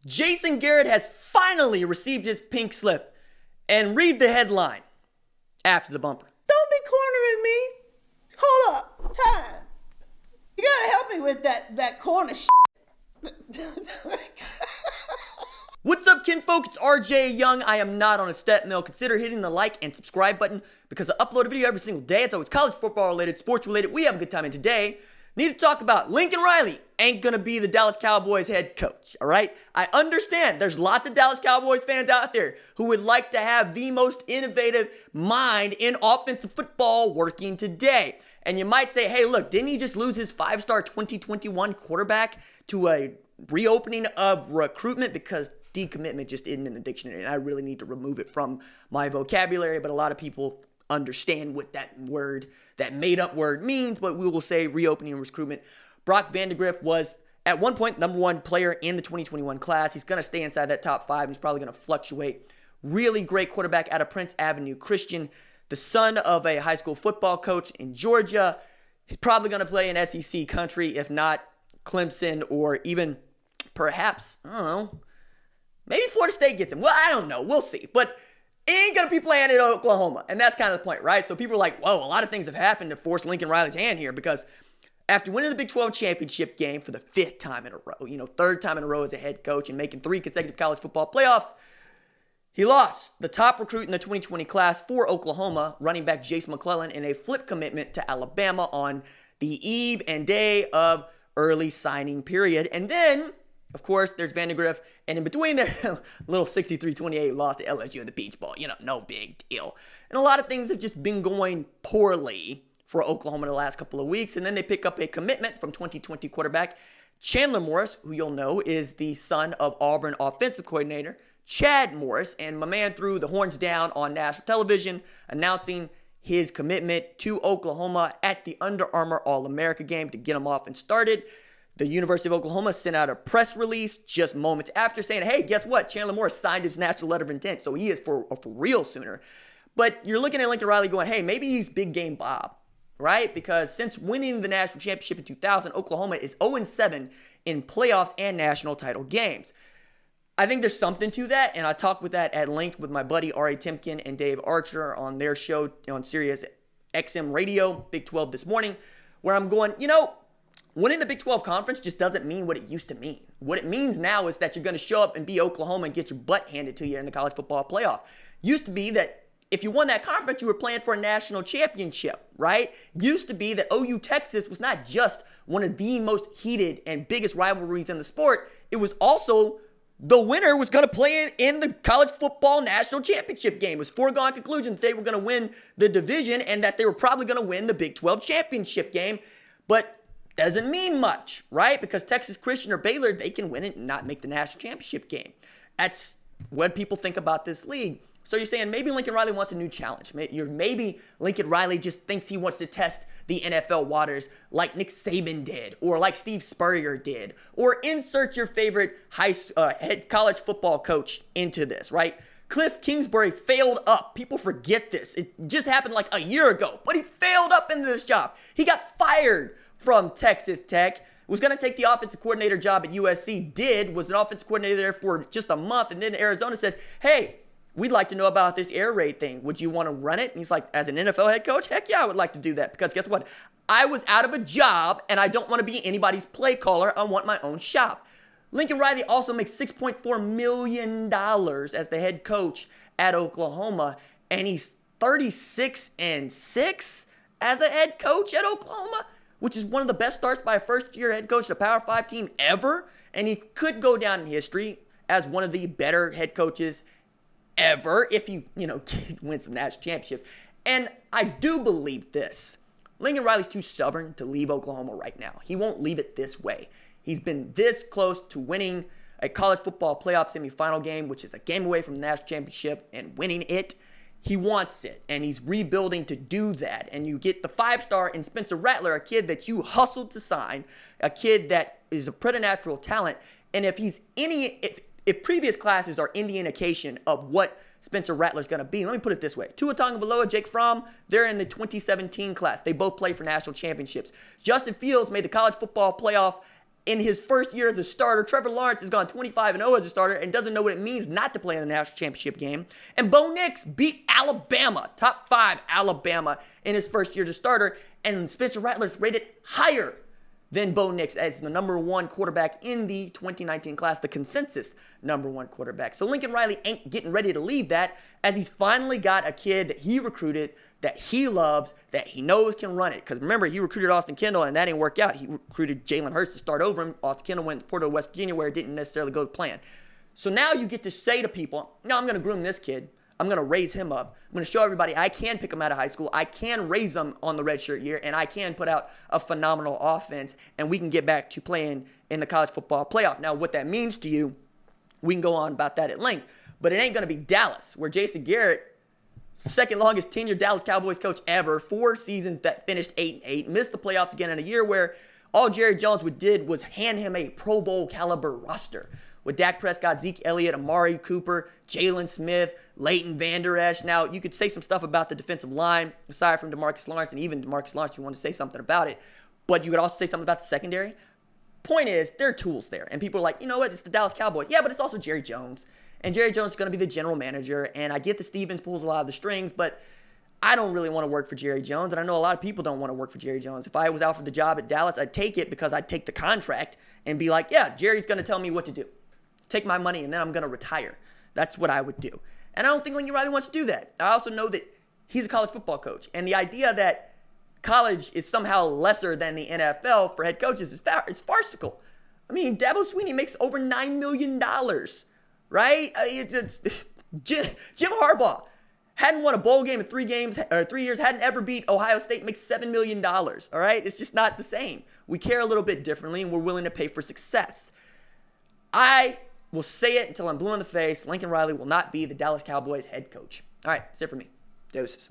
Jason Garrett has finally received his pink slip. And read the headline after the bumper. Don't be cornering me. Hold up. Time. You gotta help me with that corner shit. What's up, kinfolk? It's RJ Young. I am not on a step mill. Consider hitting the like and subscribe button because I upload a video every single day. It's always college football related, sports related. We have a good time. And today, need to talk about Lincoln Riley ain't going to be the Dallas Cowboys head coach, all right? I understand there's lots of Dallas Cowboys fans out there who would like to have the most innovative mind in offensive football working today. And you might say, hey, look, didn't he just lose his 5-star 2021 quarterback to a reopening of recruitment? Because decommitment just isn't in the dictionary, and I really need to remove it from my vocabulary, but a lot of people understand what that word, that made-up word means, but we will say reopening recruitment. Brock Vandagriff was, at one point, number one player in the 2021 class. He's going to stay inside that top five. He's probably going to fluctuate. Really great quarterback out of Prince Avenue Christian, the son of a high school football coach in Georgia. He's probably going to play in SEC country, if not Clemson, or even perhaps, I don't know, maybe Florida State gets him. Well, I don't know. We'll see. But he ain't going to be playing at Oklahoma. And that's kind of the point, right? So people are like, whoa, a lot of things have happened to force Lincoln Riley's hand here, because after winning the Big 12 championship game for the 5th time in a row, third time in a row as a head coach and making 3 consecutive college football playoffs, he lost the top recruit in the 2020 class for Oklahoma, running back Jason McClellan, in a flip commitment to Alabama on the eve and day of early signing period. And then, of course, there's Vandagriff, and in between there, little 63-28 loss to LSU in the Peach Bowl. No big deal. And a lot of things have just been going poorly for Oklahoma in the last couple of weeks, and then they pick up a commitment from 2020 quarterback Chandler Morris, who you'll know is the son of Auburn offensive coordinator Chad Morris, and my man threw the horns down on national television announcing his commitment to Oklahoma at the Under Armour All-America game to get him off and started. The University of Oklahoma sent out a press release just moments after saying, hey, guess what? Chandler Morris signed his national letter of intent, so he is for real sooner. But you're looking at Lincoln Riley going, hey, maybe he's big game Bob, right? Because since winning the national championship in 2000, Oklahoma is 0-7 in playoffs and national title games. I think there's something to that, and I talked with that at length with my buddy Ari Timken and Dave Archer on their show on Sirius XM Radio, Big 12 this morning, where I'm going, winning the Big 12 conference just doesn't mean what it used to mean. What it means now is that you're going to show up and be Oklahoma and get your butt handed to you in the college football playoff. Used to be that if you won that conference, you were playing for a national championship, right? Used to be that OU Texas was not just one of the most heated and biggest rivalries in the sport. It was also the winner was going to play in the college football national championship game. It was foregone conclusion that they were going to win the division and that they were probably going to win the Big 12 championship game. But doesn't mean much, right? Because Texas Christian or Baylor, they can win it and not make the national championship game. That's what people think about this league. So you're saying maybe Lincoln Riley wants a new challenge. Maybe Lincoln Riley just thinks he wants to test the NFL waters like Nick Saban did, or like Steve Spurrier did, or insert your favorite head college football coach into this, right? Cliff Kingsbury failed up. People forget this. It just happened like a year ago, but he failed up into this job. He got fired from Texas Tech, was going to take the offensive coordinator job at USC, was an offensive coordinator there for just a month, and then Arizona said, hey, we'd like to know about this air raid thing. Would you want to run it? And he's like, as an NFL head coach, heck yeah, I would like to do that. Because guess what? I was out of a job, and I don't want to be anybody's play caller. I want my own shop. Lincoln Riley also makes $6.4 million as the head coach at Oklahoma, and he's 36-6 as a head coach at Oklahoma, which is one of the best starts by a first-year head coach at a Power 5 team ever. And he could go down in history as one of the better head coaches ever if you win some national championships. And I do believe this. Lincoln Riley's too stubborn to leave Oklahoma right now. He won't leave it this way. He's been this close to winning a college football playoff semifinal game, which is a game away from the national championship, and winning it. He wants it, and he's rebuilding to do that. And you get the 5-star in Spencer Rattler, a kid that you hustled to sign, a kid that is a preternatural talent. And if previous classes are any indication of what Spencer Rattler's going to be, let me put it this way. Tua Tagovailoa, Jake Fromm, they're in the 2017 class. They both play for national championships. Justin Fields made the college football playoff in his first year as a starter. Trevor Lawrence has gone 25-0 as a starter and doesn't know what it means not to play in the national championship game. And Bo Nix beat Alabama, top 5 Alabama, in his first year as a starter. And Spencer Rattler's rated higher than Bo Nix as the number 1 quarterback in the 2019 class, the consensus number 1 quarterback. So Lincoln Riley ain't getting ready to leave that, as he's finally got a kid that he recruited, that he loves, that he knows can run it. Because remember, he recruited Austin Kendall, and that didn't work out. He recruited Jalen Hurts to start over him. Austin Kendall went to Porto, West Virginia, where it didn't necessarily go to plan. So now you get to say to people, no, I'm going to groom this kid. I'm going to raise him up. I'm going to show everybody I can pick him out of high school. I can raise him on the redshirt year, and I can put out a phenomenal offense, and we can get back to playing in the college football playoff. Now, what that means to you, we can go on about that at length, but it ain't going to be Dallas, where Jason Garrett, second longest tenured Dallas Cowboys coach ever, 4 seasons that finished 8-8, missed the playoffs again in a year where all Jerry Jones did was hand him a Pro Bowl caliber roster with Dak Prescott, Zeke Elliott, Amari Cooper, Jalen Smith, Leighton Vander Esch. Now, you could say some stuff about the defensive line, aside from DeMarcus Lawrence, and even DeMarcus Lawrence, you want to say something about it, but you could also say something about the secondary. Point is, there are tools there, and people are like, you know what, it's the Dallas Cowboys. Yeah, but it's also Jerry Jones, and Jerry Jones is going to be the general manager, and I get that Stevens pulls a lot of the strings, but I don't really want to work for Jerry Jones, and I know a lot of people don't want to work for Jerry Jones. If I was out for the job at Dallas, I'd take it because I'd take the contract and be like, yeah, Jerry's going to tell me what to do. Take my money, and then I'm going to retire. That's what I would do. And I don't think Lincoln Riley wants to do that. I also know that he's a college football coach, and the idea that college is somehow lesser than the NFL for head coaches is farcical. I mean, Dabo Swinney makes over $9 million, right? Jim Harbaugh hadn't won a bowl game in 3 years, hadn't ever beat Ohio State, makes $7 million, all right? It's just not the same. We care a little bit differently, and we're willing to pay for success. I will say it until I'm blue in the face. Lincoln Riley will not be the Dallas Cowboys head coach. All right, that's it for me. Deuces.